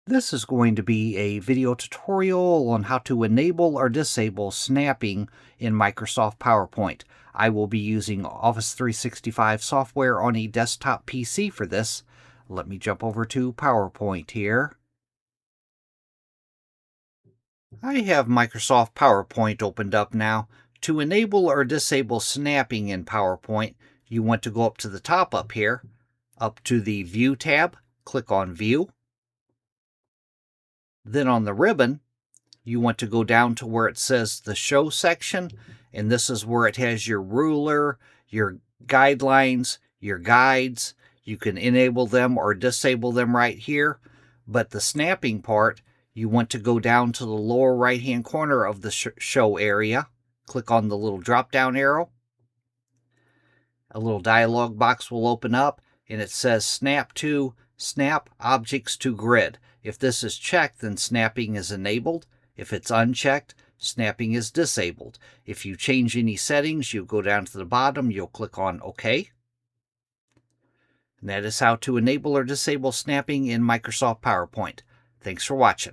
This is going to be a video tutorial on how to enable or disable snapping in Microsoft PowerPoint. I will be using Office 365 software on a desktop PC for this. Let me jump over to PowerPoint here. I have Microsoft PowerPoint opened up now. To enable or disable snapping in PowerPoint, you want to go up to the top up here, up to the View tab, click on View. Then on the ribbon, you want to go down to where it says the Show section, and this is where it has your ruler, your guidelines, your guides. You can enable them or disable them right here, but the snapping part, you want to go down to the lower right-hand corner of the Show area. Click on the little drop-down arrow. A little dialog box will open up, and it says Snap Objects to Grid. If this is checked, then snapping is enabled. If it's unchecked, snapping is disabled. If you change any settings, you go down to the bottom, you'll click on OK. And that is how to enable or disable snapping in Microsoft PowerPoint. Thanks for watching.